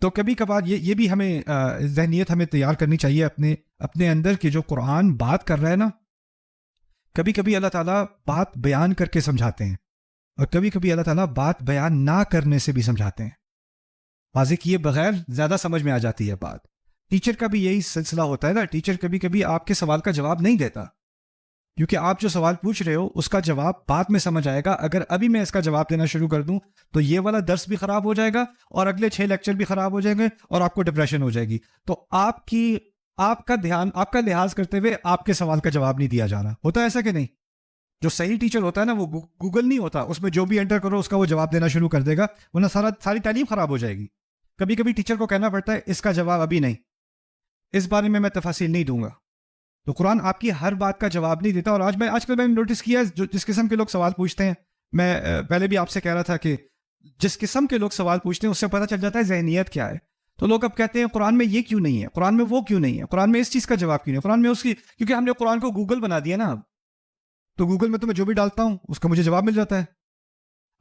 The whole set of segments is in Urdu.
تو کبھی کبھار یہ بھی ہمیں ذہنیت ہمیں تیار کرنی چاہیے اپنے اندر کہ جو قرآن بات کر رہا ہے نا، کبھی کبھی اللہ تعالیٰ بات بیان کر کے سمجھاتے ہیں، اور کبھی کبھی اللہ تعالیٰ بات بیان نہ کرنے سے بھی سمجھاتے ہیں، واضح کیے بغیر زیادہ سمجھ میں آ جاتی ہے بات۔ ٹیچر کا بھی یہی سلسلہ ہوتا ہے نا، ٹیچر کبھی کبھی آپ کے سوال کا جواب نہیں دیتا، کیونکہ آپ جو سوال پوچھ رہے ہو اس کا جواب بعد میں سمجھ آئے گا۔ اگر ابھی میں اس کا جواب دینا شروع کر دوں تو یہ والا درس بھی خراب ہو جائے گا، اور اگلے 6 لیکچر بھی خراب ہو جائیں گے، اور آپ کو ڈپریشن ہو جائے گی۔ تو آپ کا دھیان، آپ کا لحاظ کرتے ہوئے آپ کے سوال کا جواب نہیں دیا جا رہا ہوتا ہے، ایسا کہ نہیں؟ جو صحیح ٹیچر ہوتا ہے نا، وہ گوگل نہیں ہوتا، اس میں جو بھی انٹر کرو اس کا وہ جواب دینا شروع کر دے گا، ورنہ ساری تعلیم خراب ہو جائے گی۔ کبھی کبھی ٹیچر کو کہنا پڑتا ہے اس کا جواب ابھی نہیں، اس بارے میں تفاصیل نہیں دوں گا۔ تو قرآن آپ کی ہر بات کا جواب نہیں دیتا۔ اور آج کل میں نے نوٹس کیا ہے، جس قسم کے لوگ سوال پوچھتے ہیں، میں پہلے بھی آپ سے کہہ رہا تھا کہ جس قسم کے لوگ سوال پوچھتے ہیں اس سے پتہ چل جاتا ہے ذہنیت کیا ہے۔ تو لوگ اب کہتے ہیں قرآن میں یہ کیوں نہیں ہے، قرآن میں وہ کیوں نہیں ہے، قرآن میں اس چیز کا جواب کیوں نہیں ہے، قرآن میں اس کی، کیونکہ ہم نے قرآن کو گوگل بنا دیا نا اب، تو گوگل میں تو میں جو بھی ڈالتا ہوں اس کا مجھے جواب مل جاتا ہے۔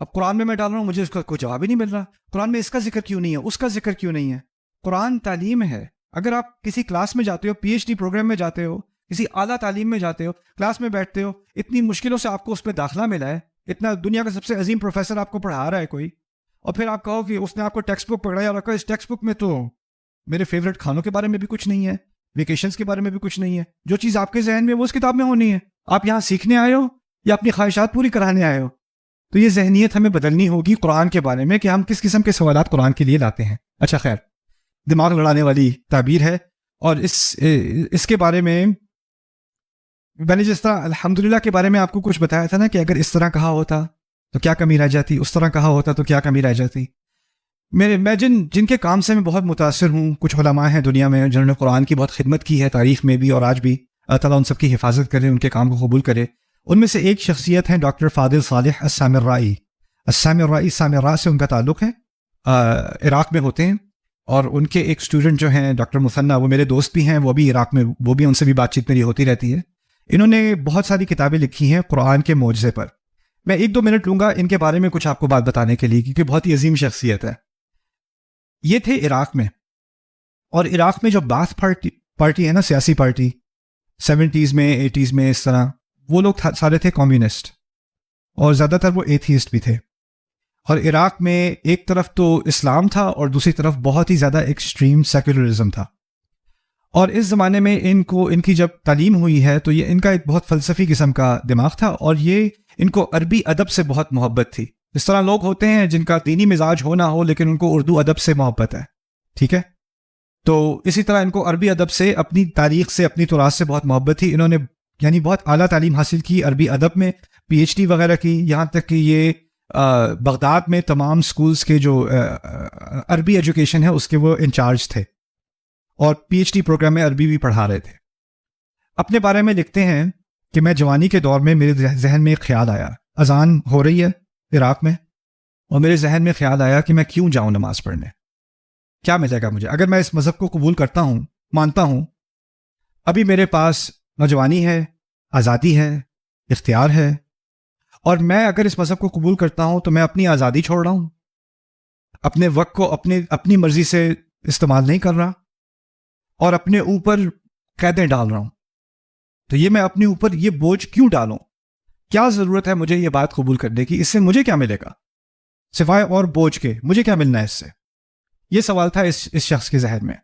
اب قرآن میں ڈال رہا ہوں، مجھے اس کا کوئی جواب ہی نہیں مل رہا، قرآن میں اس کا ذکر کیوں نہیں ہے، اس کا ذکر کیوں نہیں ہے۔ قرآن تعلیم ہے۔ اگر آپ کسی کلاس میں جاتے ہو، پی ایچ ڈی پروگرام میں جاتے ہو، کسی اعلیٰ تعلیم میں جاتے ہو، کلاس میں بیٹھتے ہو، اتنی مشکلوں سے آپ کو اس پہ داخلہ ملا ہے، اتنا دنیا کا سب سے عظیم پروفیسر آپ کو پڑھا رہا ہے کوئی، اور پھر آپ کہو کہ اس نے آپ کو ٹیکسٹ بک پکڑایا اور کہا اس ٹیکسٹ بک میں تو میرے فیوریٹ کھانوں کے بارے میں بھی کچھ نہیں ہے، ویکیشنز کے بارے میں بھی کچھ نہیں ہے، جو چیز آپ کے ذہن میں وہ اس کتاب میں ہونی ہے۔ آپ یہاں سیکھنے آئے ہو یا اپنی خواہشات پوری کرانے آئے ہو؟ تو یہ ذہنیت ہمیں بدلنی ہوگی قرآن کے بارے میں، کہ ہم کس قسم کے سوالات قرآن کے لیے لاتے ہیں۔ اچھا خیر، دماغ لڑانے والی تعبیر ہے، اور اس کے بارے میں نے جس طرح الحمدللہ کے بارے میں آپ کو کچھ بتایا تھا نا، کہ اگر اس طرح کہا ہوتا تو کیا کمی رہ جاتی، اس طرح کہا ہوتا تو کیا کمی رہ جاتی۔ میں جن کے کام سے میں بہت متاثر ہوں، کچھ علماء ہیں دنیا میں جنہوں نے قرآن کی بہت خدمت کی ہے تاریخ میں بھی اور آج بھی، اللہ تعالیٰ ان سب کی حفاظت کرے، ان کے کام کو قبول کرے۔ ان میں سے ایک شخصیت ہیں ڈاکٹر فاضل صالح السامرائی۔ السامرائی، سامراء سے ان کا تعلق ہے، عراق میں ہوتے ہیں، اور ان کے ایک اسٹوڈنٹ جو ہیں ڈاکٹر مثنیٰ، وہ میرے دوست بھی ہیں، وہ بھی عراق میں، وہ بھی ان سے بھی بات چیت میری ہوتی رہتی ہے۔ انہوں نے بہت ساری کتابیں لکھی ہیں قرآن کے معجزے پر۔ میں 1-2 منٹ لوں گا ان کے بارے میں کچھ آپ کو بات بتانے کے لیے، کیونکہ بہت ہی عظیم شخصیت ہے۔ یہ تھے عراق میں، اور عراق میں جو باث پارٹی ہے نا، سیاسی پارٹی، 70s میں 80s میں، اس طرح وہ لوگ سارے تھے کمیونسٹ، اور زیادہ تر وہ ایتھیسٹ بھی تھے۔ اور عراق میں ایک طرف تو اسلام تھا اور دوسری طرف بہت ہی زیادہ ایکسٹریم سیکولرزم تھا۔ اور اس زمانے میں ان کی جب تعلیم ہوئی ہے تو یہ ان کا ایک بہت فلسفی قسم کا دماغ تھا، اور یہ ان کو عربی ادب سے بہت محبت تھی۔ اس طرح لوگ ہوتے ہیں جن کا دینی مزاج ہو نہ ہو لیکن ان کو اردو ادب سے محبت ہے، ٹھیک ہے؟ تو اسی طرح ان کو عربی ادب سے، اپنی تاریخ سے، اپنی تراث سے بہت محبت تھی۔ انہوں نے یعنی بہت اعلیٰ تعلیم حاصل کی عربی ادب میں، پی ایچ ڈی وغیرہ کی، یہاں تک کہ یہ بغداد میں تمام سکولز کے جو عربی ایجوکیشن ہے اس کے وہ انچارج تھے، اور پی ایچ ڈی پروگرام میں عربی بھی پڑھا رہے تھے۔ اپنے بارے میں لکھتے ہیں کہ میں جوانی کے دور میں میرے ذہن میں ایک خیال آیا، اذان ہو رہی ہے عراق میں، اور میرے ذہن میں خیال آیا کہ میں کیوں جاؤں نماز پڑھنے، کیا ملے گا مجھے اگر میں اس مذہب کو قبول کرتا ہوں، مانتا ہوں۔ ابھی میرے پاس نوجوانی ہے، آزادی ہے، اختیار ہے، اور میں اگر اس مذہب کو قبول کرتا ہوں تو میں اپنی آزادی چھوڑ رہا ہوں، اپنے وقت کو اپنی مرضی سے استعمال نہیں کر رہا، اور اپنے اوپر قیدیں ڈال رہا ہوں۔ تو یہ میں اپنے اوپر یہ بوجھ کیوں ڈالوں؟ کیا ضرورت ہے مجھے یہ بات قبول کرنے کی؟ اس سے مجھے کیا ملے گا سوائے اور بوجھ کے؟ مجھے کیا ملنا ہے اس سے؟ یہ سوال تھا اس شخص کے ذہن میں۔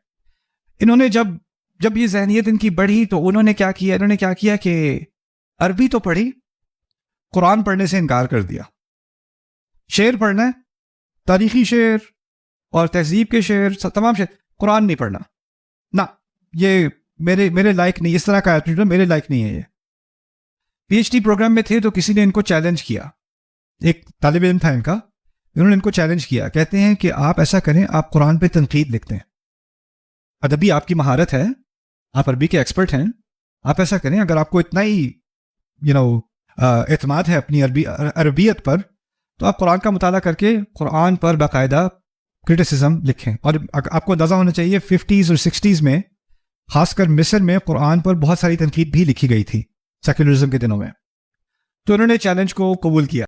انہوں نے جب یہ ذہنیت ان کی بڑھی تو انہوں نے کیا کیا کہ عربی تو پڑھی، قرآن پڑھنے سے انکار کر دیا۔ شعر پڑھنا ہے، تاریخی شعر اور تہذیب کے شعر، تمام شعر، قرآن نہیں پڑھنا، نہ، یہ میرے لائق نہیں، اس طرح کا ایٹیٹیوڈ میرے لائق نہیں ہے۔ یہ پی ایچ ڈی پروگرام میں تھے تو کسی نے ان کو چیلنج کیا، ایک طالب علم تھا ان کا، انہوں نے ان کو چیلنج کیا، کہتے ہیں کہ آپ ایسا کریں، آپ قرآن پہ تنقید لکھتے ہیں، ادبی آپ کی مہارت ہے، آپ عربی کے ایکسپرٹ ہیں، آپ ایسا کریں، اگر آپ کو اتنا ہی اعتماد ہے اپنی عربیت پر، تو آپ قرآن کا مطالعہ کر کے قرآن پر باقاعدہ کرٹیسزم لکھیں۔ اور آپ کو اندازہ ہونا چاہیے 50s اور 60s میں، خاص کر مصر میں، قرآن پر بہت ساری تنقید بھی لکھی گئی تھی سیکولرزم کے دنوں میں۔ تو انہوں نے چیلنج کو قبول کیا۔